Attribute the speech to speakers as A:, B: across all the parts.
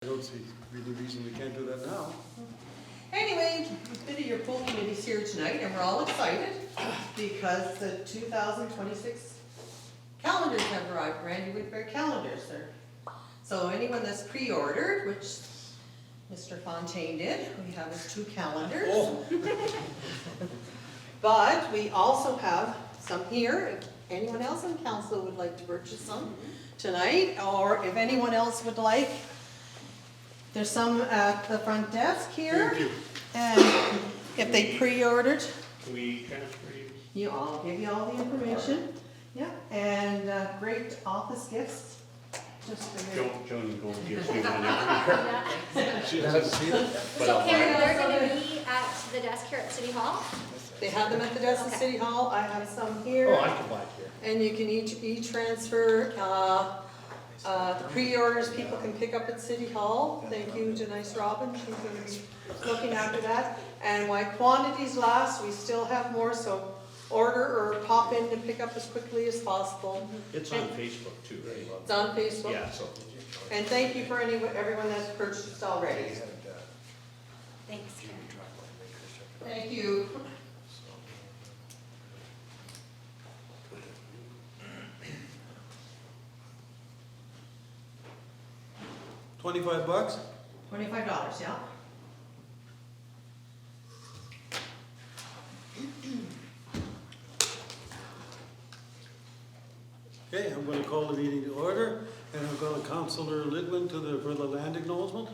A: I don't see really reason we can't do that now.
B: Anyway, a bit of your pool committee's here tonight, and we're all excited because the 2026 calendars have arrived, Randy Whitbear calendars. So anyone that's pre-ordered, which Mr. Fontaine did, we have his 2 calendars.
A: Oh.
B: But we also have some here, if anyone else on council would like to purchase some tonight, or if anyone else would like, there's some at the front desk here.
A: Thank you.
B: And if they pre-ordered,
C: Can we transfer you?
B: I'll give you all the information. Yeah, and great office gifts. Just for your.
C: Joan will give you one every
A: She hasn't seen it?
C: But
D: So
C: I'll
D: Karen,
C: buy it.
D: they're gonna be at the desk here at City Hall?
B: They have them at the desk at
D: Okay.
B: City Hall. I have some here.
C: Oh, I can buy it here.
B: And you can e-transfer, the pre-orders people can pick up at City Hall. Thank you to Nice Robin, she's gonna be looking after that. And while quantities last, we still have more, so order or pop in to pick up as quickly as possible.
C: It's on Facebook too, right?
B: It's on Facebook.
C: Yeah, so.
B: And thank you for everyone that's purchased already.
D: Thanks, Karen.
B: Thank you.
A: $25?
B: $25, yeah.
A: Okay, I'm going to call the meeting to order, and I've got Councillor Lidwin for the land acknowledgement.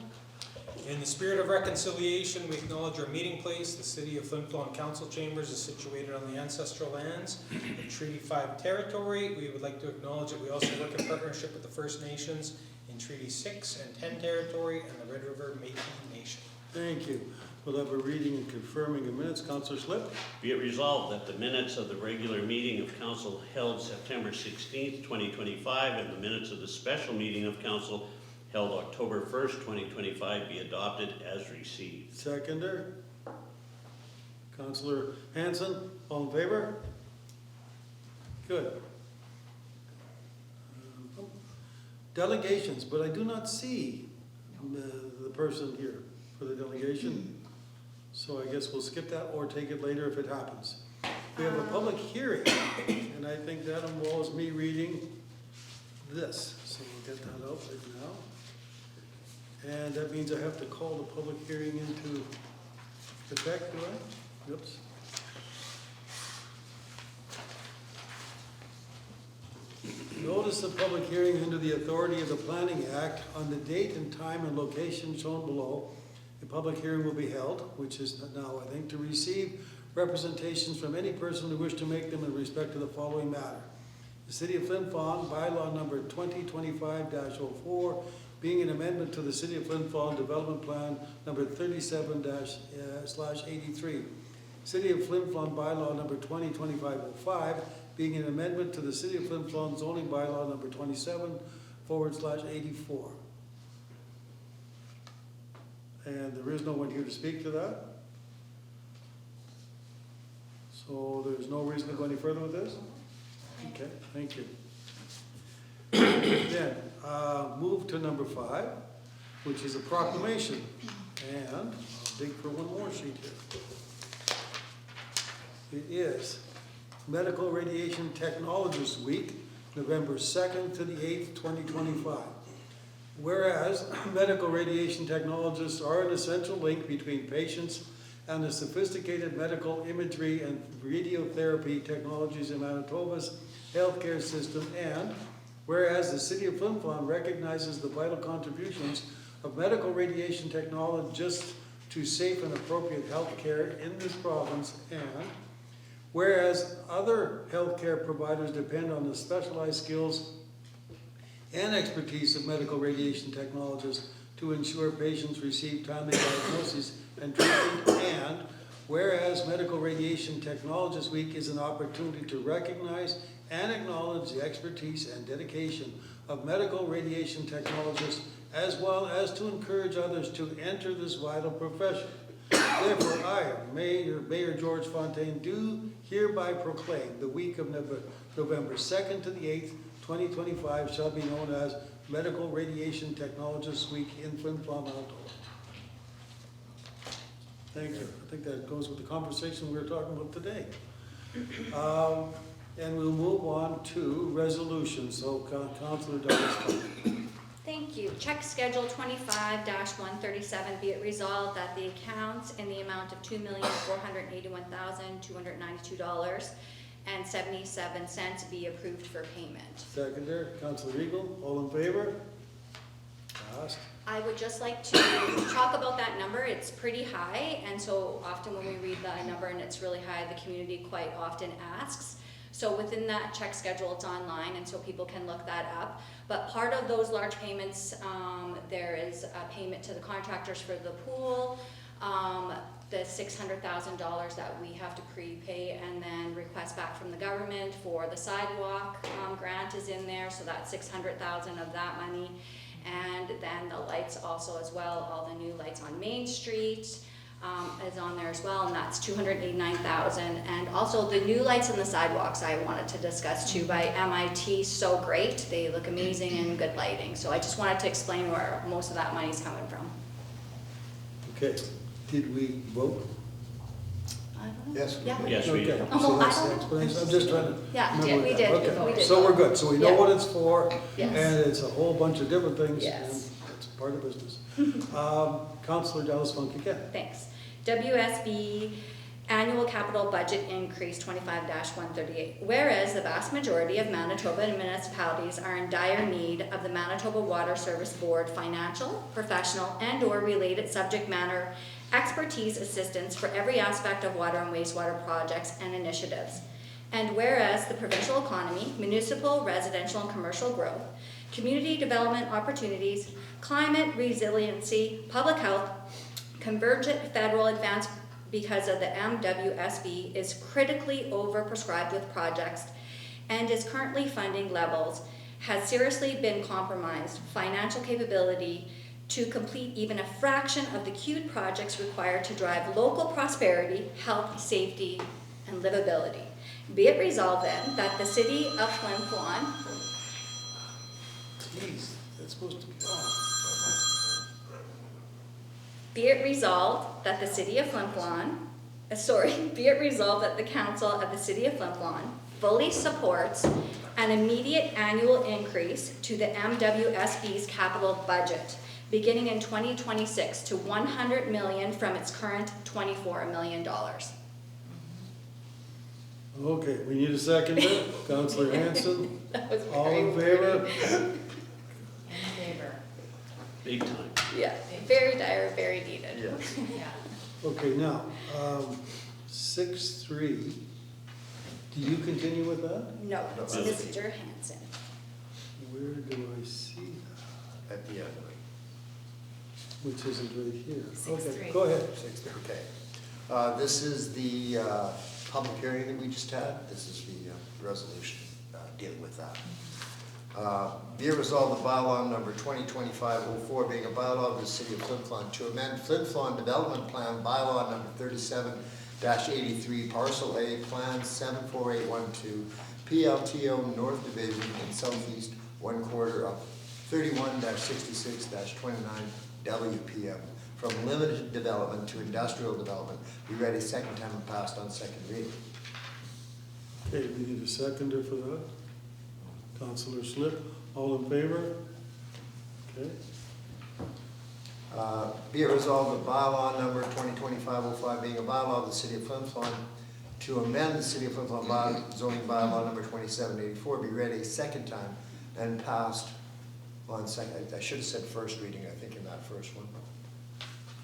E: In the spirit of reconciliation, we acknowledge our meeting place. The city of Flin Council Chambers is situated on the ancestral lands of Treaty 5 territory. We would like to acknowledge that we also work in partnership with the First Nations in Treaty 6 and 10 territory and the Red River Métis Nation.
A: Thank you. We'll have a reading and confirming the minutes. Councillor Slip.
C: Be it resolved that the minutes of the regular meeting of council held September 16th, 2025, and the minutes of the special meeting of council held October 1st, 2025, be adopted as received.
A: Seconder. Councillor Hanson, all in favor? Good. Delegations, but I do not see the person here for the delegation. So I guess we'll skip that or take it later if it happens. We have a public hearing, and I think that involves me reading this. So we'll get that out right now. And that means I have to call the public hearing into effect, do I? Oops. Notice the public hearing under the authority of the Planning Act on the date and time and location shown below. A public hearing will be held, which is now, I think, to receive representations from any person who wish to make them in respect to the following matter. The City of Flin Flon bylaw number 2025-04, being an amendment to the City of Flin Flon Development Plan number 37-/83. City of Flin Flon bylaw number 2025-05, being an amendment to the City of Flin Flon zoning bylaw number 27/84. And there is no one here to speak to that. So there's no reason to go any further with this? Okay, thank you. Then, move to number 5, which is a proclamation. And I'll dig for one more sheet here. It is Medical Radiation Technologists Week, November 2nd to the 8th, 2025. Whereas medical radiation technologists are an essential link between patients and the sophisticated medical imagery and radiotherapy technologies in Manitoba's healthcare system, and whereas the City of Flin Flon recognizes the vital contributions of medical radiation technologists to safe and appropriate healthcare in this province, and whereas other healthcare providers depend on the specialized skills and expertise of medical radiation technologists to ensure patients receive timely diagnosis and treatment, and whereas Medical Radiation Technologists Week is an opportunity to recognize and acknowledge the expertise and dedication of medical radiation technologists, as well as to encourage others to enter this vital profession. Therefore, I, Mayor George Fontaine, do hereby proclaim the week of November 2nd to the 8th, 2025 shall be known as Medical Radiation Technologists Week in Flin, Flon, Manitoba. Thank you. I think that goes with the conversation we were talking about today. And we'll move on to resolutions. So Councillor Douglas.
D: Thank you. Check schedule 25-137, be it resolved that the accounts in the amount of $2,481,292.77 be approved for payment.
A: Seconder, Councillor Eagle, all in favor? Passed.
D: I would just like to talk about that number. It's pretty high, and so often when we read the number and it's really high, the community quite often asks. So within that check schedule, it's online, and so people can look that up. But part of those large payments, there is a payment to the contractors for the pool, the $600,000 that we have to prepay and then request back from the government for the sidewalk grant is in there, so that's $600,000 of that money. And then the lights also as well, all the new lights on Main Street is on there as well, and that's $289,000. And also the new lights in the sidewalks I wanted to discuss too by MIT, so great. They look amazing and good lighting. So I just wanted to explain where most of that money's coming from.
A: Okay, did we vote?
D: I don't know.
F: Yes, we
D: Yeah.
F: did.
C: Yes, we
A: Okay,
C: did.
D: Oh,
A: so
D: I
A: that's the
D: don't know.
A: explanation. I'm just trying to
D: Yeah,
A: remember
D: we
A: that.
D: did.
A: Okay,
D: We did
A: so we're
D: vote.
A: good. So we know
D: Yeah.
A: what it's for,
D: Yes.
A: and it's a whole bunch of different things.
D: Yes.
A: And it's part of business. Councillor Dallas Funk again.
D: Thanks. WSB Annual Capital Budget Increase 25-138. Whereas the vast majority of Manitoba municipalities are in dire need of the Manitoba Water Service Board financial, professional, and/or related subject matter expertise assistance for every aspect of water and wastewater projects and initiatives. And whereas the provincial economy, municipal, residential, and commercial growth, community development opportunities, climate resiliency, public health, convergent federal advance because of the MWSB is critically overprescribed with projects and its currently funding levels has seriously been compromised financial capability to complete even a fraction of the queued projects required to drive local prosperity, health, safety, and livability. Be it resolved then that the city of Flin Flon
A: Jeez, that's supposed to be on.
D: Be it resolved that the city of Flin Flon, be it resolved that the council of the city of Flin Flon fully supports an immediate annual increase to the MWSB's capital budget, beginning in 2026 to $100 million from its current $24 million.
A: Okay, we need a seconder. Councillor Hanson,
D: That was
A: all
D: very
A: in favor?
D: wordy.
B: In favor.
C: Big time.
D: Yeah, very dire, very needed.
F: Yes.
B: Yeah.
A: Okay, now, 6.3, do you continue with that?
D: No, it's
F: No,
C: that's-
D: Mr. Hanson.
A: Where do I see that?
F: At the end,
A: Which isn't right here.
B: 6.3.
A: Okay, go ahead.
F: okay. This is the public hearing that we just had. This is the resolution dealing with that. Be it resolved, the bylaw number 2025-04 being a bylaw of the city of Flin Flon to amend Flin Flon Development Plan bylaw number 37-83 Parcel A Plan 74812 PLTO North Division and Southeast 1/4 of 31-66-29 WPM from limited development to industrial development. Be ready second time and passed on second reading.
A: Okay, we need a seconder for that. Councillor Slip, all in favor? Okay.
F: Be it resolved that bylaw number 2025-05 being a bylaw of the city of Flin Flon to amend the city of Flin Flon zoning bylaw number 2784 be read a second time and passed on second. I should have said first reading, I think, in that first one.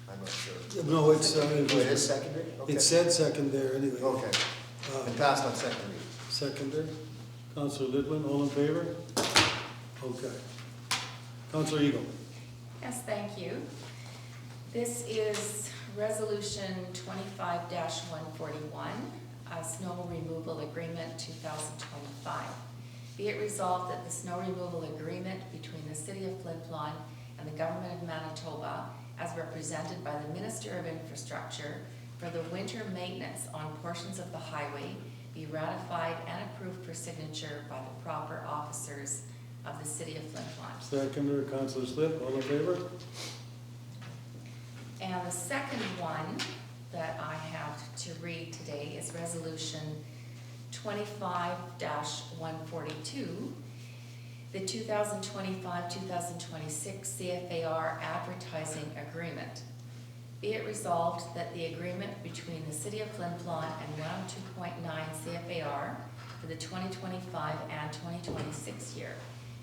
F: I'm not sure.
A: No, it's,
F: Oh, it is secondary? Okay.
A: it said second there anyway.
F: Okay, and passed on second reading.
A: Seconder. Councillor Lidwin, all in favor? Okay. Councillor Eagle.
G: Yes, thank you. This is Resolution 25-141, a snow removal agreement 2025. Be it resolved that the snow removal agreement between the City of Flin Flon and the Government of Manitoba, as represented by the Minister of Infrastructure for the winter maintenance on portions of the highway, be ratified and approved for signature by the proper officers of the city of Flin Flon.
A: Seconder, Councillor Slip, all in favor?
G: And the second one that I have to read today is Resolution 25-142, the 2025-2026 CFAR Advertising Agreement. Be it resolved that the agreement between the City of Flin Flon and 102.9 CFAR for the 2025 and 2026 year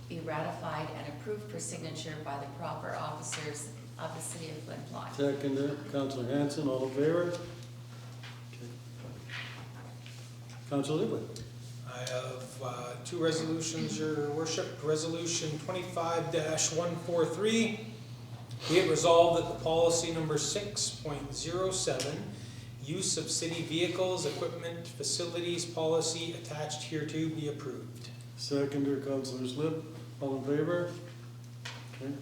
G: be ratified and approved for signature by the proper officers of the City of Flin Flon.
A: Seconder, Councillor Hanson, all in favor? Okay. Councillor Lewitt.
E: I have two resolutions, Your Worship. Resolution 25-143. Be it resolved that the policy number 6.07, use of city vehicles, equipment, facilities policy attached hereto be approved.
A: Seconder, Councillor Slip, all in favor? Okay.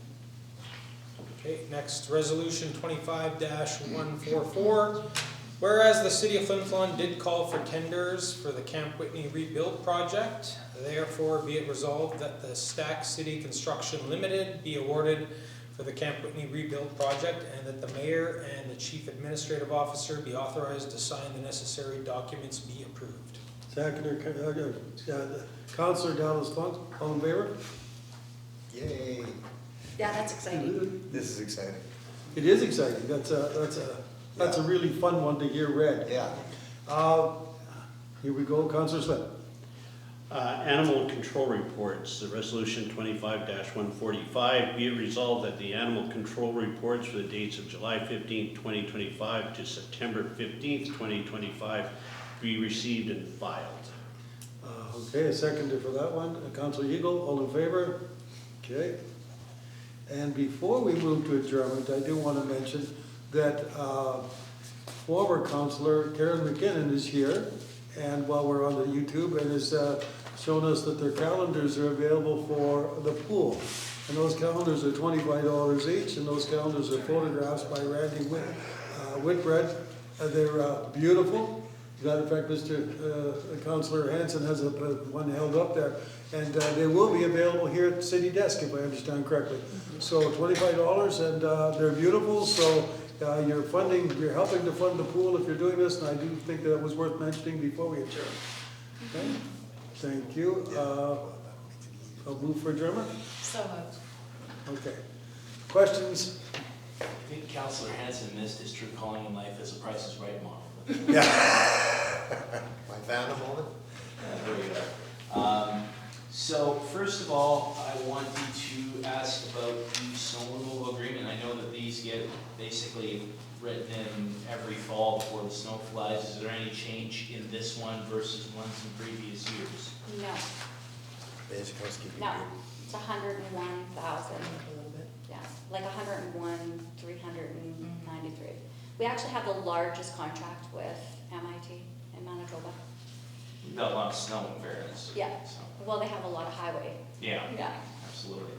E: Okay, next, resolution 25-144. Whereas the city of Flin Flon did call for tenders for the Camp Whitney rebuild project, therefore be it resolved that the Stack City Construction Limited be awarded for the Camp Whitney rebuild project, and that the mayor and the chief administrative officer be authorized to sign the necessary documents be approved.
A: Seconder, Councillor Dallas Font, all in favor?
F: Yay,
D: Yeah, that's exciting.
F: this is exciting.
A: It is exciting. That's a really fun one to hear read.
F: Yeah.
A: Here we go, Councillor Slip.
C: Animal control reports, the resolution 25-145, be it resolved that the animal control reports for the dates of July 15th, 2025 to September 15th, 2025 be received and filed.
A: Okay, a seconder for that one. Councillor Eagle, all in favor? Okay. And before we move to adjournment, I do want to mention that former councillor Karen McKinnon is here, and while we're on the YouTube, and has shown us that their calendars are available for the pool. And those calendars are $25 each, and those calendars are photographs by Randy Whitbread. They're beautiful. As a matter of fact, Mr. Councillor Hanson has one held up there. And they will be available here at the city desk, if I understand correctly. So $25, and they're beautiful, so you're helping to fund the pool if you're doing this, and I do think that it was worth mentioning before we adjourn. Okay, thank you. I'll move for adjournment.
G: So moved.
A: Okay. Questions?
H: I think Councillor Hanson missed his true calling in life as a Price is Right model.
F: Yeah. My Vanna moment?
H: There we go. So first of all, I wanted to ask about the snow removal agreement. I know that these get basically written in every fall before the snow flies. Is there any change in this one versus ones in previous years?
D: No,
F: Basic housekeeping.
D: no, it's 101,000. Yeah, like 101,393. We actually have the largest contract with MIT in Manitoba.
H: We've got a lot of snow in fairness.
D: Yeah.
H: So,
D: Well, they have a lot of highway.
H: yeah,
D: Yeah.
H: absolutely.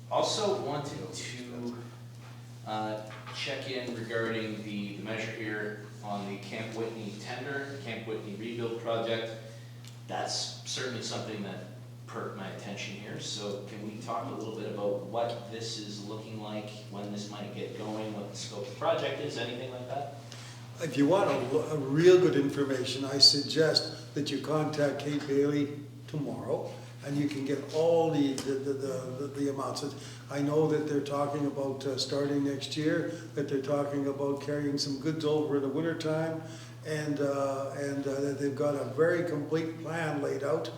H: Also wanted to check in regarding the measure here on the Camp Whitney tender, Camp Whitney rebuild project. That's certainly something that perked my attention here. So can we talk a little bit about what this is looking like, when this might get going, what the scope of the project is, anything like that?
A: If you want a real good information, I suggest that you contact Kate Bailey tomorrow, and you can get all the amounts. I know that they're talking about starting next year, that they're talking about carrying some goods over in the wintertime, and that they've got a very complete plan laid out,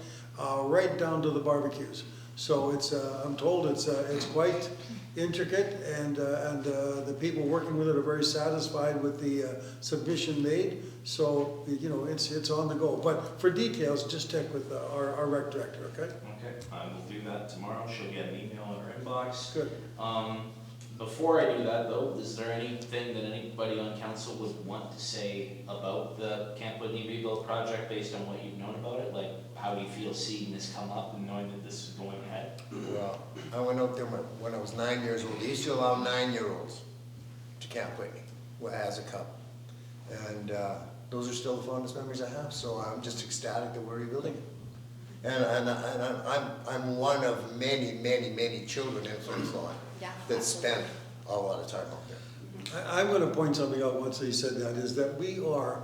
A: right down to the barbecues. So I'm told it's quite intricate, and the people working with it are very satisfied with the submission made. So, you know, it's on the go. But for details, just check with our rec director, okay?
H: Okay, I will do that tomorrow. She'll get an email in her inbox.
A: Good.
H: Before I do that though, is there anything that anybody on council would want to say about the Camp Whitney rebuild project based on what you've known about it? Like, how do you feel seeing this come up and knowing that this is going ahead?
F: Well, I went out there when I was 9 years old. They used to allow 9-year-olds to Camp Whitney as a couple. And those are still the fondest memories I have, so I'm just ecstatic that we're rebuilding it. I'm one of many children in Flin Flon
D: Yeah,
F: that
D: absolutely.
F: spend a lot of time out there.
A: I'm gonna point something out once he said that, is that we are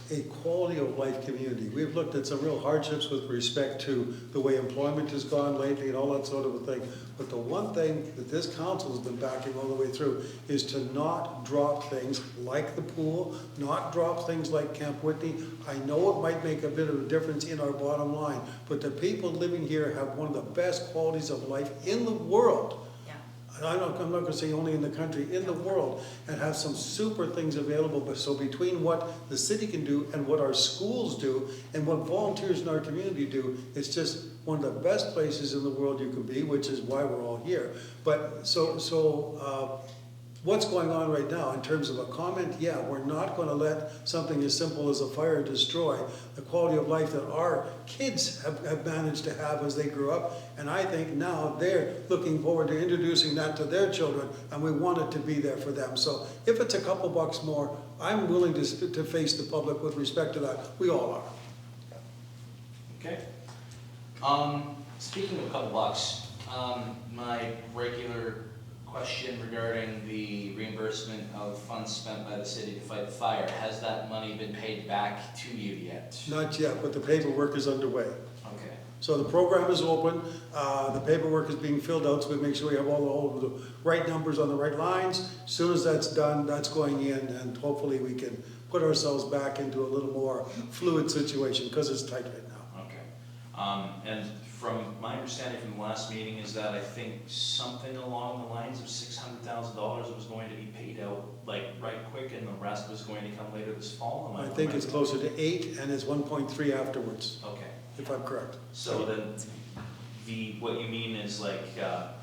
A: a quality of life community. We've looked at some real hardships with respect to the way employment has gone lately and all that sort of a thing. But the one thing that this council has been backing all the way through is to not drop things like the pool, not drop things like Camp Whitney. I know it might make a bit of a difference in our bottom line, but the people living here have one of the best qualities of life in the world. And I'm not gonna say only in the country, in the world, and have some super things available. But so between what the city can do and what our schools do and what volunteers in our community do, it's just one of the best places in the world you can be, which is why we're all here. But what's going on right now in terms of a comment? Yeah, we're not gonna let something as simple as a fire destroy the quality of life that our kids have managed to have as they grew up. And I think now they're looking forward to introducing that to their children, and we want it to be there for them. So if it's a couple bucks more, I'm willing to face the public with respect to that. We all are.
H: Okay. Speaking of a couple bucks, my regular question regarding the reimbursement of funds spent by the city to fight the fire, has that money been paid back to you yet?
A: Not yet, but the paperwork is underway.
H: Okay.
A: So the program is open, the paperwork is being filled out, so we make sure we have all the right numbers on the right lines. As soon as that's done, that's going in, and hopefully we can put ourselves back into a little more fluid situation, because it's tight right now.
H: Okay. And from my understanding from the last meeting is that I think something along the lines of $600,000 was going to be paid out like right quick, and the rest was going to come later this fall.
A: I think it's closer to 8, and it's 1.3 afterwards,
H: Okay.
A: if I'm correct.
H: So then, what you mean is like, that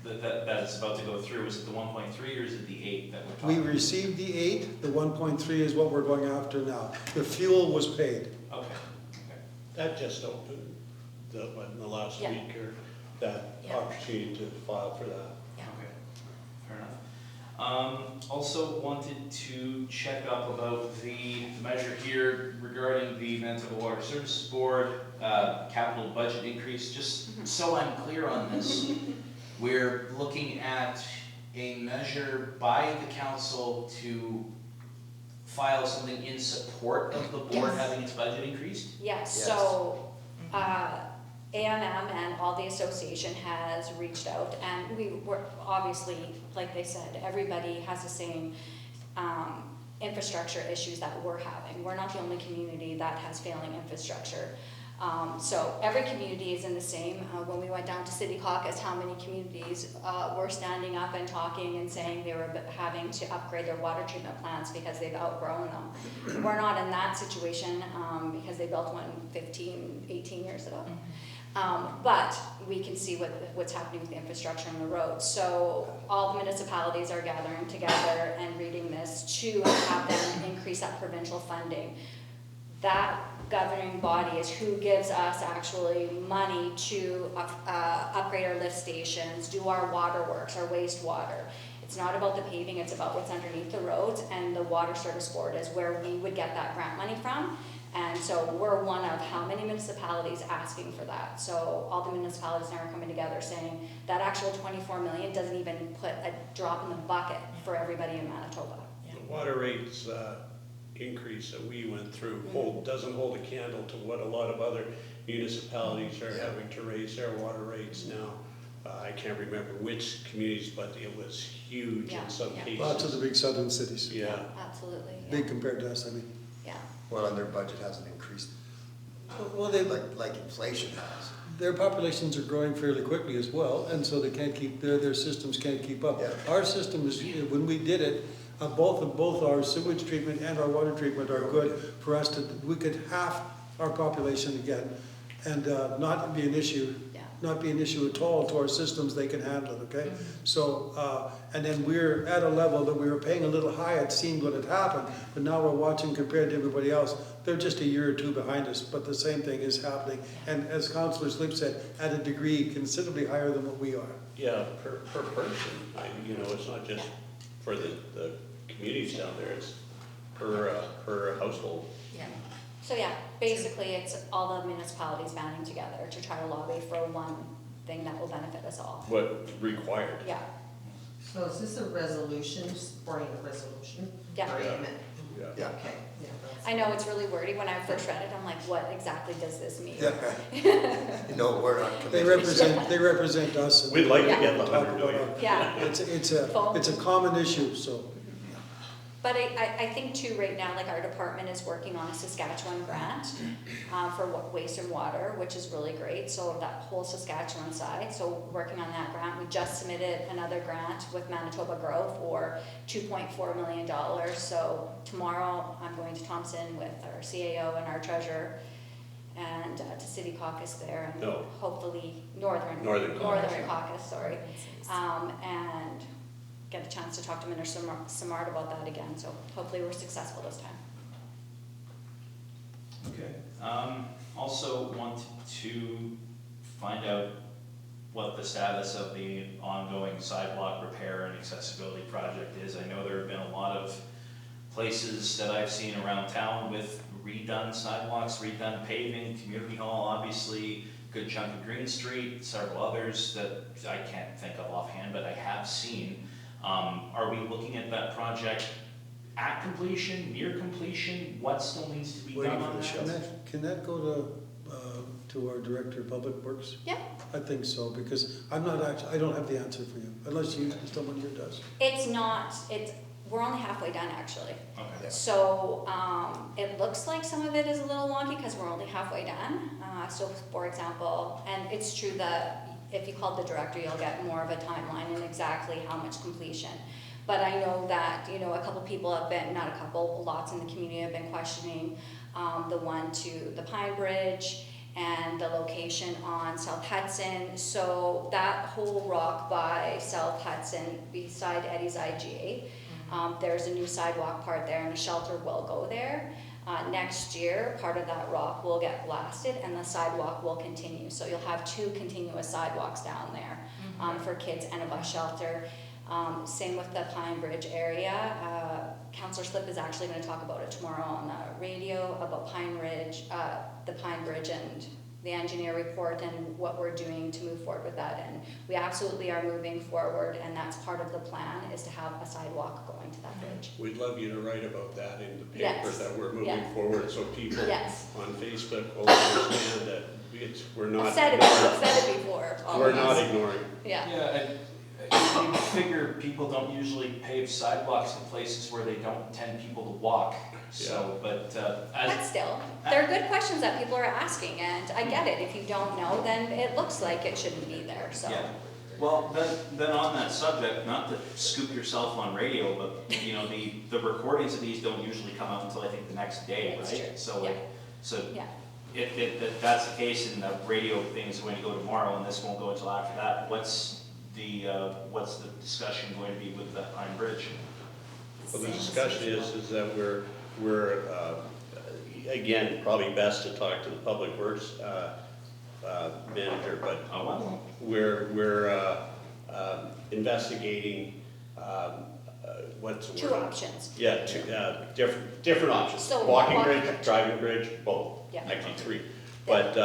H: it's about to go through, is it the 1.3 or is it the 8 that we're
A: We
H: talking?
A: received the 8, the 1.3 is what we're going after now. The fuel was paid.
H: Okay, okay.
C: That just opened in the last
G: Yeah.
C: week, or that
G: Yeah.
C: opportunity to file for that.
G: Yeah.
H: Okay, fair enough. Also wanted to check up about the measure here regarding the Manitoba Water Services Board capital budget increase. Just so I'm clear on this, we're looking at a measure by the council to file something in support of the board
D: Yes.
H: having its budget increased?
D: Yes,
F: Yes.
D: so, AMM and all the association has reached out, and we were, obviously, like they said, everybody has the same, infrastructure issues that we're having. We're not the only community that has failing infrastructure. So every community is in the same. When we went down to City Caucus, how many communities were standing up and talking and saying they were having to upgrade their water treatment plants because they've outgrown them. We're not in that situation because they built one 15, 18 years ago. But we can see what's happening with the infrastructure on the road. So all the municipalities are gathering together and reading this to have them increase that provincial funding. That governing body is who gives us actually money to upgrade our lift stations, do our waterworks, our wastewater. It's not about the paving, it's about what's underneath the roads, and the Water Service Board is where we would get that grant money from. And so we're one of how many municipalities asking for that. So all the municipalities now are coming together saying that actual 24 million doesn't even put a drop in the bucket for everybody in Manitoba.
C: The water rates increase that we went through doesn't hold a candle to what a lot of other municipalities are having to raise their water rates now. I can't remember which communities, but it was huge
D: Yeah,
C: in some
D: yeah.
C: cases.
A: Lots of the big southern cities.
C: Yeah.
D: Absolutely, yeah.
A: Big compared to us, I mean.
D: Yeah.
F: Well, and their budget hasn't increased
A: Well, they,
F: like inflation has.
A: their populations are growing fairly quickly as well, and so they can't keep, their systems can't keep up.
F: Yeah.
A: Our system is, when we did it, both our sewage treatment and our water treatment are good for us to, we could half our population again and not be an issue.
D: Yeah.
A: Not be an issue at all to our systems, they can handle it, okay? So, and then we're at a level that we were paying a little high, it seemed what had happened, but now we're watching compared to everybody else, they're just a year or two behind us, but the same thing is happening. And as Councillor Sleep said, at a degree considerably higher than what we are.
C: Yeah, per person, it's not just for the communities down there, it's per household.
G: Yeah.
D: So yeah, basically it's all the municipalities banding together to try to lobby for one thing that will benefit us all.
C: What required?
D: Yeah,
B: So is this a resolution, supporting a resolution?
D: Yeah.
B: Or amendment?
C: Yeah.
F: Yeah.
B: Okay, yeah. that's-
D: I know it's really wordy. When I first read it, I'm like, what exactly does this mean?
F: Yeah. No, we're not
A: They
F: committed.
A: represent us. and
C: We'd like to
D: Yeah.
C: get the
A: talk
C: 100
A: about
C: million.
A: our-
D: Yeah.
A: It's a common issue, so.
D: But I think too, right now, like our department is working on a Saskatchewan grant for waste and water, which is really great. So that whole Saskatchewan side, so working on that grant. We just submitted another grant with Manitoba Grow for $2.4 million. So tomorrow I'm going to Thompson with our CAO and our treasurer and to City Caucus there and
C: No.
D: hopefully Northern Caucus, sorry. And get a chance to talk to Minister Simard about that again, so hopefully we're successful this time.
H: Okay. Also wanted to find out what the status of the ongoing sidewalk repair and accessibility project is. I know there have been a lot of places that I've seen around town with redone sidewalks, redone paving, Community Hall, obviously, good chunk of Green Street, several others that I can't think of offhand, but I have seen. Are we looking at that project at completion, near completion? What still needs to be done on that?
A: Can that go to our Director of Public Works?
D: Yeah.
A: I think so, because I don't have the answer for you, unless someone here does.
D: We're only halfway done actually.
H: Okay.
D: So, it looks like some of it is a little wonky because we're only halfway done. So for example, and it's true that if you called the director, you'll get more of a timeline and exactly how much completion. But I know that, a couple people have been, not a couple, lots in the community have been questioning the one to the Pine Bridge and the location on South Hudson. So that whole rock by South Hudson beside Eddie's IGA, there's a new sidewalk part there and a shelter will go there. Next year, part of that rock will get blasted and the sidewalk will continue. So you'll have 2 continuous sidewalks down there for kids and a bus shelter. Same with the Pine Bridge area. Councillor Slip is actually going to talk about it tomorrow on the radio about Pine Ridge, the Pine Bridge and the engineer report and what we're doing to move forward with that. And we absolutely are moving forward, and that's part of the plan, is to have a sidewalk going to that bridge.
C: We'd love you to write about that in the paper,
D: Yes.
C: that we're moving
D: Yeah.
C: forward, so people
D: Yes.
C: on Facebook will understand that we're not.
D: I've said it before.
C: We're not
D: always.
C: ignoring.
D: Yeah.
H: Yeah, and you figure people don't usually pave sidewalks in places where they don't intend people to walk. So, but
D: But still, they're good questions that people are asking, and I get it. If you don't know, then it looks like it shouldn't be there, so.
H: yeah. Well, then on that subject, not to scoop yourself on radio, but the recordings of these don't usually come out until I think the next day,
D: That's
H: right?
D: true.
H: So
D: Yeah.
H: so
D: Yeah.
H: if that's the case and the radio thing is going to go tomorrow and this won't go until after that, what's the discussion going to be with the Pine Bridge?
C: Well, the discussion is that we're again, probably best to talk to the Public Works manager, but we're investigating, what's the
D: 2
C: word?
D: options.
C: Yeah, different options.
D: So,
C: Walking
D: walking
C: bridge,
D: bridge.
C: driving bridge, both,
D: Yeah.
C: actually 3.
D: Yeah.
C: But,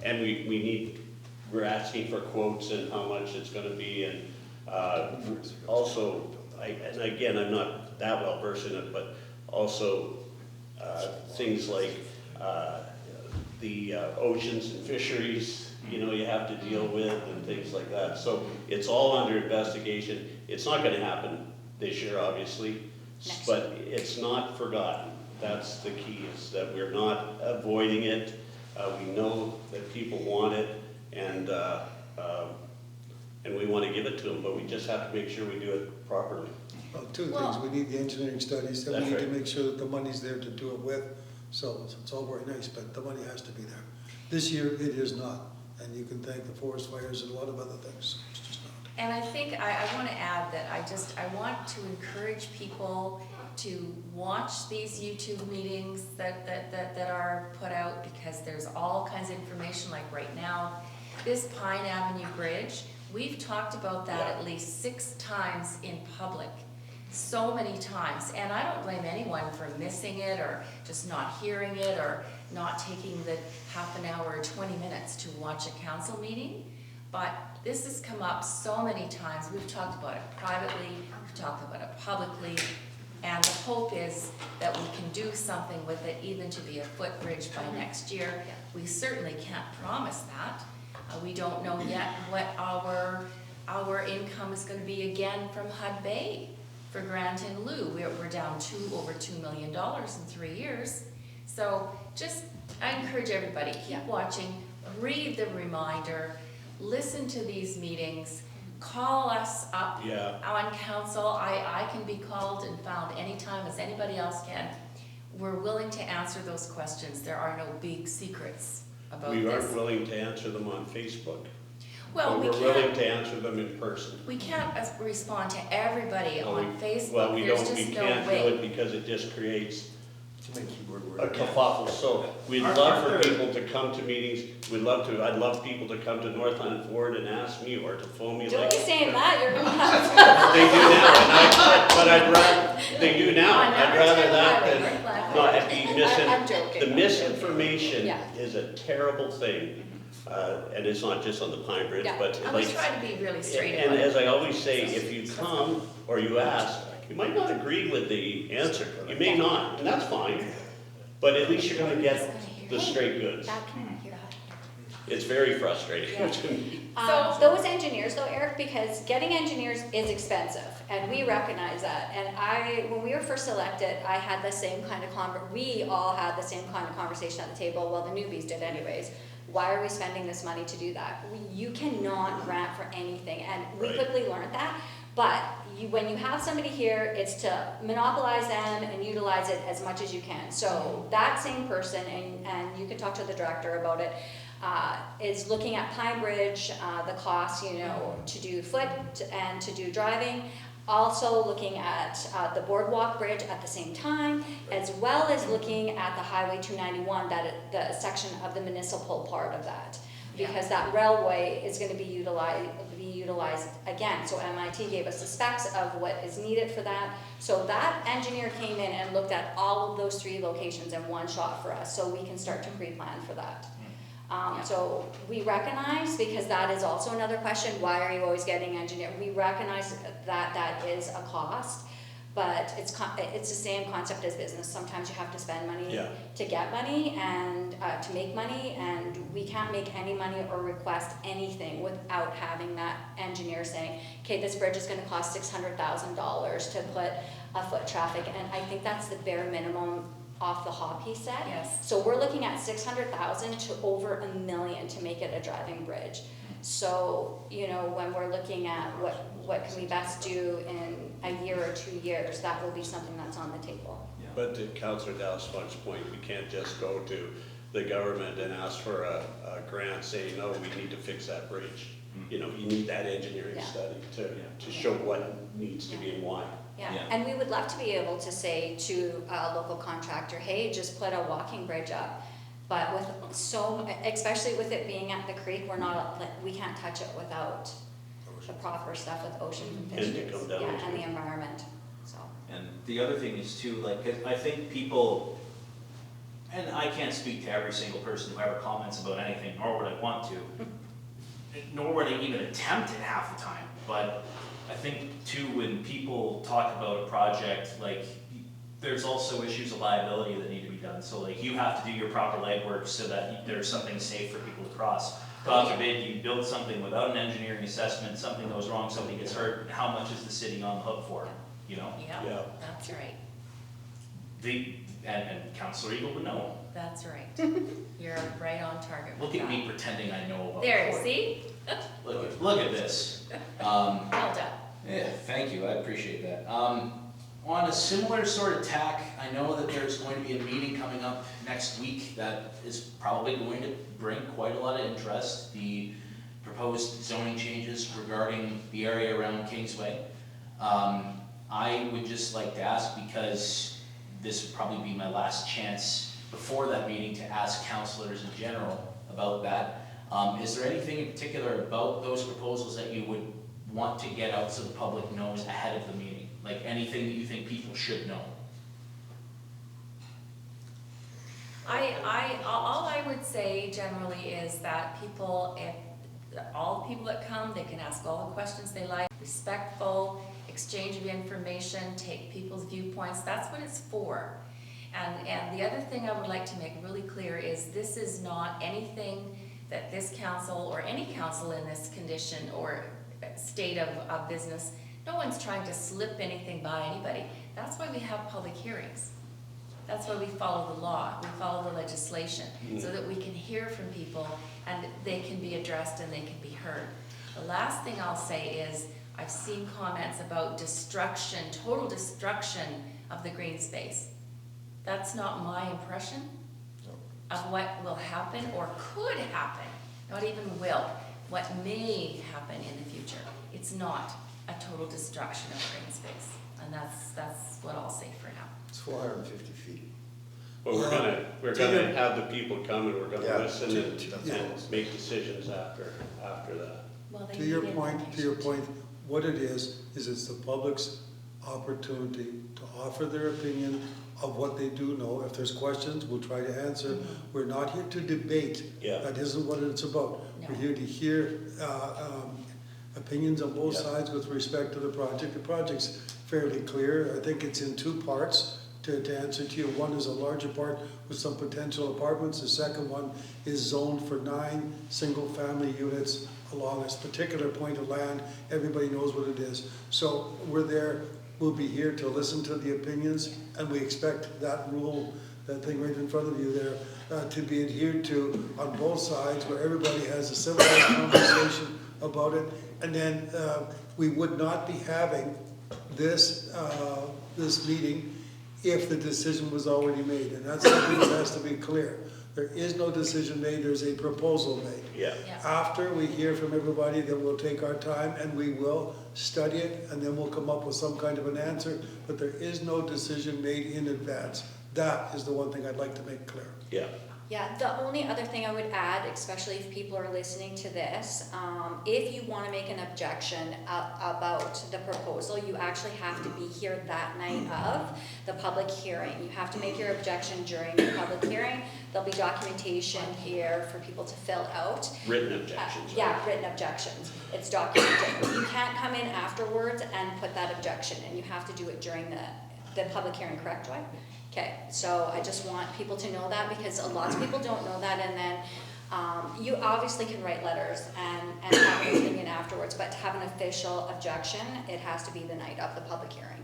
C: and we're asking for quotes and how much it's gonna be, and also, and again, I'm not that well versed in it, but also things like the oceans and fisheries, you have to deal with and things like that. So it's all under investigation. It's not gonna happen this year, obviously,
D: Next
C: but it's not forgotten. That's the key, is that we're not avoiding it. We know that people want it, and we want to give it to them, but we just have to make sure we do it properly.
A: Well, 2 things,
G: Well-
A: we need the engineering studies, and we
C: That's
A: need to
C: right.
A: make sure that the money's there to do it with. So it's all very nice, but the money has to be there. This year, it is not, and you can thank the forest fires and a lot of other things, it's just not.
G: And I think I want to add that I want to encourage people to watch these YouTube meetings that are put out, because there's all kinds of information, like right now, this Pine Avenue Bridge, we've talked about that at least 6 times in public. so many times, and I don't blame anyone for missing it or just not hearing it or not taking the half an hour or 20 minutes to watch a council meeting, but this has come up so many times. We've talked about it privately, we've talked about it publicly, and the hope is that we can do something with it, even to be a footbridge by next year. We certainly can't promise that. We don't know yet what our income is gonna be again from Hud Bay for grant in lieu. We're down over $2 million in 3 years. So just, I encourage everybody, keep watching, read the reminder, listen to these meetings, call us up on council. I can be called and found anytime as anybody else can. We're willing to answer those questions. There are no big secrets about this.
C: We aren't willing to answer them on Facebook.
G: Well,
C: but we're willing to answer them in person.
G: We can't respond to everybody on Facebook.
C: Well, we
G: There's
C: don't,
G: just
C: we
G: no
C: can't do
G: way.
C: it because it just creates
F: Too many keyword
C: a
F: words.
C: kerfuffle. So we'd love for people to come to meetings. I'd love people to come to Northland Ford and ask me or to phone me.
D: Don't
C: like
D: be saying that, you're gonna have to.
C: They do now, but I'd rather, they do now.
G: On
C: I'd rather
G: Everton
C: that
G: Highway,
C: than
G: Northland
C: not
G: Ford.
C: be
D: I'm
C: missing.
D: joking.
C: The misinformation
D: Yeah.
C: is a terrible thing. And it's not just on the Pine Bridge,
D: Yeah.
C: but
G: I
C: like.
G: was trying to be really straight
C: And
G: about
C: as
G: it.
C: I always say, if you come or you ask, you might not agree with the answer. You may not, and that's fine. But at least you're gonna get the straight goods.
D: That can hear.
C: It's very frustrating
D: Yeah.
C: to me.
D: Those engineers though, Eric, because getting engineers is expensive, and we recognize that. And when we were first elected, I had the same kind of we all had the same kind of conversation at the table, well, the newbies did anyways. Why are we spending this money to do that? You cannot grant for anything, and we
C: Right.
D: quickly learned that. But when you have somebody here, it's to monopolize them and utilize it as much as you can. So that same person, and you can talk to the director about it, is looking at Pine Bridge, the cost, to do foot and to do driving. Also looking at the boardwalk bridge at the same time, as well as looking at the Highway 291, the section of the municipal part of that. Because that railway is gonna be utilized again. So MIT gave us the specs of what is needed for that. So that engineer came in and looked at all of those 3 locations in one shot for us, so we can start to pre-plan for that. So we recognize, because that is also another question, why are you always getting engineer? We recognize that is a cost, but it's the same concept as business. Sometimes you have to spend money to get money and to make money, and we can't make any money or request anything without having that engineer saying, okay, this bridge is gonna cost $600,000 to put a foot traffic, and I think that's the bare minimum off the hop, he said.
G: Yes.
D: So we're looking at 600,000 to over $1 million to make it a driving bridge. So, when we're looking at what can we best do in a year or 2 years, that will be something that's on the table.
C: But to Councillor Dallas-Funk's point, we can't just go to the government and ask for a grant saying, no, we need to fix that bridge. You need that engineering study to show what needs to be and why.
D: Yeah, and we would love to be able to say to a local contractor, hey, just put a walking bridge up. But especially with it being at the creek, we can't touch it without the proper stuff with ocean and
C: And to
D: fisheries.
C: come down
D: And
C: to-
D: the environment, so.
I: And the other thing is too, like, 'cause I think people, and I can't speak to every single person who ever comments about anything, nor would I want to, nor would I even attempt it half the time, but I think too, when people talk about a project, like, there's also issues of liability that need to be done. So like, you have to do your proper legwork so that there's something safe for people to cross. God forbid you build something without an engineering assessment, something goes wrong, somebody gets hurt, how much is the city on the hook for,
C: Yeah.
G: Yeah, that's right.
H: And Councillor Eagle would know.
G: That's right. You're right on target with
H: Look at
G: that.
H: me pretending I know about
G: There,
H: Florida.
G: see?
H: Look at this.
G: Well done.
H: Yeah, thank you, I appreciate that. On a similar sort of tack, I know that there's going to be a meeting coming up next week that is probably going to bring quite a lot of interest. The proposed zoning changes regarding the area around Kingsway. I would just like to ask, because this would probably be my last chance before that meeting to ask councilors in general about that. Is there anything in particular about those proposals that you would want to get out so the public knows ahead of the meeting? Like anything that you think people should know?
G: All I would say generally is that people, if, all the people that come, they can ask all the questions they like, respectful, exchange of information, take people's viewpoints, that's what it's for. And the other thing I would like to make really clear is this is not anything that this council or any council in this condition or state of business, no one's trying to slip anything by anybody. That's why we have public hearings. That's why we follow the law, we follow the legislation, so that we can hear from people and they can be addressed and they can be heard. The last thing I'll say is, I've seen comments about destruction, total destruction of the green space. That's not my impression of what will happen or could happen, not even will, what may happen in the future. It's not a total destruction of green space, and that's what I'll say for now.
F: It's 450 feet.
C: But we're gonna have the people come and we're
F: Yeah,
C: gonna listen
F: yeah.
C: and make decisions after that.
G: Well, they
A: To your
G: need
A: point,
G: information.
A: what it is it's the public's opportunity to offer their opinion of what they do know. If there's questions, we'll try to answer. We're not here to debate.
C: Yeah.
A: That isn't what it's about.
G: No.
A: We're here to hear opinions on both
C: Yeah.
A: sides with respect to the project. The project's fairly clear. I think it's in two parts. To answer to you, one is a larger part with some potential apartments. The second one is zoned for 9 single-family units along this particular point of land. Everybody knows what it is. So we're there, we'll be here to listen to the opinions, and we expect that rule, that thing right in front of you there, to be adhered to on both sides, where everybody has a civilized conversation about it. And then we would not be having this meeting if the decision was already made, and that's something that has to be clear. There is no decision made, there's a proposal made.
C: Yeah.
G: Yeah.
A: After we hear from everybody, then we'll take our time and we will study it, and then we'll come up with some kind of an answer, but there is no decision made in advance. That is the one thing I'd like to make clear.
C: Yeah.
D: Yeah, the only other thing I would add, especially if people are listening to this, if you want to make an objection about the proposal, you actually have to be here that night of the public hearing. You have to make your objection during the public hearing. There'll be documentation here for people to fill out.
C: Written objections. right?
D: Yeah, written objections. It's documented. You can't come in afterwards and put that objection in. You have to do it during the public hearing, correct, Joy? Okay, so I just want people to know that, because a lot of people don't know that, and then you obviously can write letters and have an opinion afterwards, but to have an official objection, it has to be the night of the public hearing.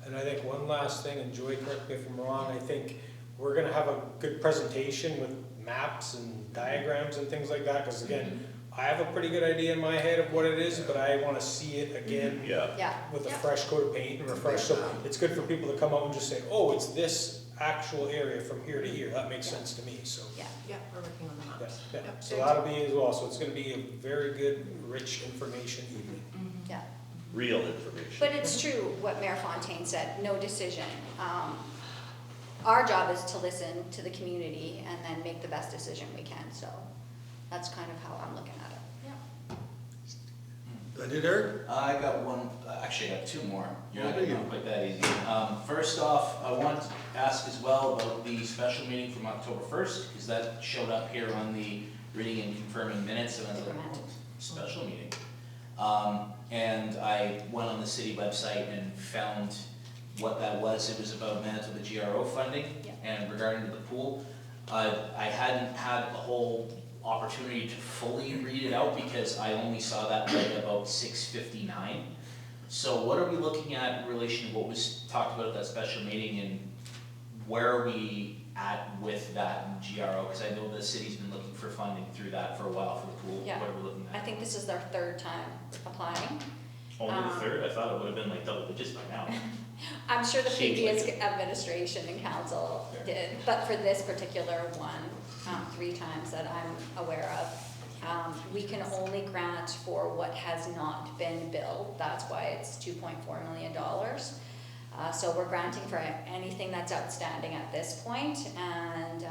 E: And I think one last thing, and Joy, correct me if I'm wrong, I think we're gonna have a good presentation with maps and diagrams and things like that, because again, I have a pretty good idea in my head of what it is, but I wanna see it again
C: Yeah.
D: Yeah.
E: with a
D: Yeah.
E: fresh coat of paint and refresh, so it's good for people to come out and just say, oh, it's this actual area from here to here, that makes sense to me, so.
D: Yeah.
B: Yeah, we're working on the
E: Yeah,
B: maps.
E: yeah,
B: Yep.
E: so that'll be as well, so it's gonna be a very good, rich information evening.
D: Yeah.
C: Real information.
D: But it's true what Mayor Fontaine said, no decision. Our job is to listen to the community and then make the best decision we can, so that's kind of how I'm looking at it.
A: That it, Eric?
H: I got one, actually I got two more. You're not
A: Oh, do
H: gonna
A: you?
H: quite that easy. First off, I wanted to ask as well about the special meeting from October 1st, because that showed up here on the reading and confirming minutes, and I was like, oh, special meeting. And I went on the city website and found what that was. It was about Manitoba GRO funding
D: Yeah.
H: and regarding to the pool. I hadn't had a whole opportunity to fully read it out because I only saw that right about 6:59. So what are we looking at in relation to what was talked about at that special meeting, and where are we at with that in GRO? Because I know the city's been looking for funding through that for a while for the pool.
D: Yeah.
H: What are we looking
D: I
H: at?
D: think this is their third time applying.
I: Only the third? I thought it would have been like double digits by now.
D: I'm sure the
I: Seems
D: previous
I: like
D: administration and council
I: Fair.
D: did, but for this particular one, 3 times that I'm aware of, we can only grant for what has not been billed. That's why it's $2.4 million. So we're granting for anything that's outstanding at this point, and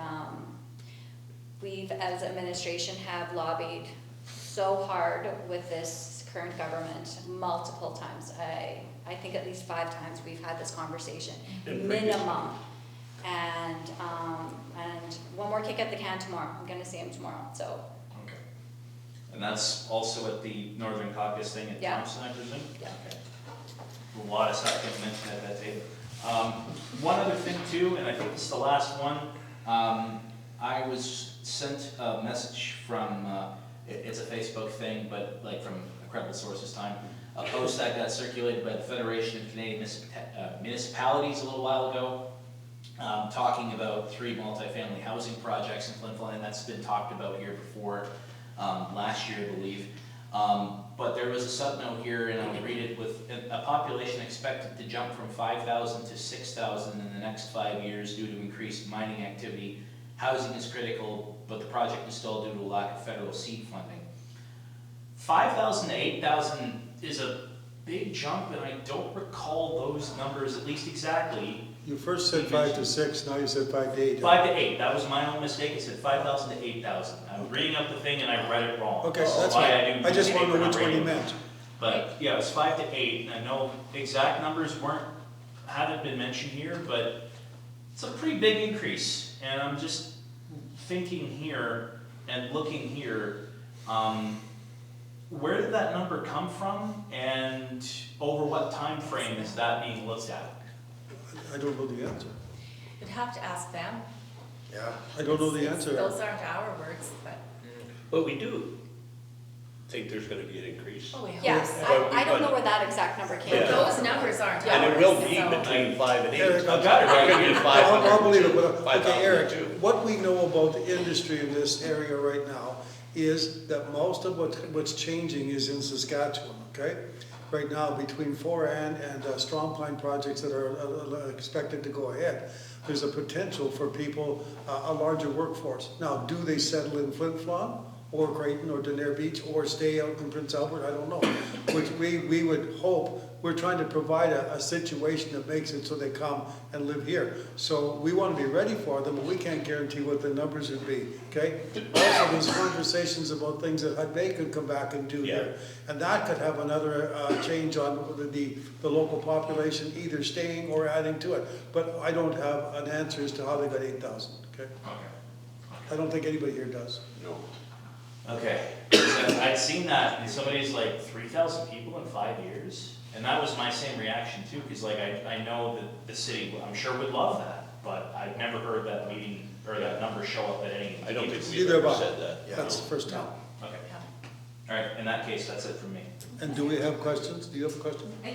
D: we've, as administration, have lobbied so hard with this current government multiple times. I think at least 5 times we've had this conversation,
C: And previous
D: minimum. And one more kick at the can tomorrow. I'm gonna see him tomorrow, so,
H: Okay. And that's also at the Northern Caucus thing at
D: Yeah.
H: Thompson, I presume?
D: yeah.
H: Okay. A lot of stuff getting mentioned at that table. One other thing too, and I think this is the last one, I was sent a message from, it's a Facebook thing, but like from a credible source this time, a post that got circulated by the Federation of Canadian Municipalities a little while ago, talking about 3 multifamily housing projects in Flin, and that's been talked about here before, last year, I believe. But there was a sub-note here, and I'll read it, with a population expected to jump from 5,000 to 6,000 in the next 5 years due to increased mining activity. Housing is critical, but the project is stalled due to a lack of federal seed funding. 5,000 to 8,000 is a big jump, and I don't recall those numbers at least exactly.
A: You first said 5 to 6, now you said 5 to 8.
H: 5 to 8, that was my own mistake, it said 5,000 to 8,000. I was reading up the thing and I read it wrong.
A: Okay,
H: This is
A: that's
H: why
A: fine.
H: do
A: I just want to know
H: newspaper,
A: which one you
H: not radio.
A: meant.
H: But yeah, it was 5 to 8, and I know exact numbers haven't been mentioned here, but it's a pretty big increase. And I'm just thinking here and looking here, where did that number come from, and over what time frame is that being looked at?
A: I don't know the answer.
G: You'd have to ask them.
F: Yeah.
A: I don't know the answer.
G: Those aren't our words, but,
C: But we do think there's gonna be an increase.
G: oh, we hope
D: Yes,
G: so.
D: I don't know where that exact number came
C: Yeah.
D: from.
G: Those numbers aren't ours.
C: And it will be
G: so-
C: between 5 and 8.
A: Eric, I've
H: got it right
C: It's gonna be
H: here.
C: 500
A: I'll believe it,
C: to
A: but,
C: 5,000
A: okay, Eric,
C: too.
A: what we know about the industry in this area right now is that most of what's changing is in Saskatchewan, okay? Right now, between Foran and Strong Pine projects that are expected to go ahead, there's a potential for people, a larger workforce. Now, do they settle in Flin Flon, or Creighton, or Danair Beach, or stay out in Prince Albert? I don't know. Which we would hope, we're trying to provide a situation that makes it so they come and live here. So we want to be ready for them, but we can't guarantee what the numbers would be, okay? Also, there's conversations about things that they could come back and do here. And that could have another change on the local population, either staying or adding to it. But I don't have an answer as to how they got 8,000, okay?
H: Okay.
A: I don't think anybody here does.
C: No.
H: Okay, I'd seen that, and somebody's like, 3,000 people in 5 years? And that was my same reaction too, because like, I know that the city, I'm sure would love that, but I've never heard that meeting, or that number show up at any.
C: I don't think
H: meetings.
C: we've
A: Neither
C: ever
A: have I.
C: said that.
A: That's the first time.
H: Okay,
G: Yeah.
H: all right, in that case, that's it from me.
A: And do we have questions? Do you have a question?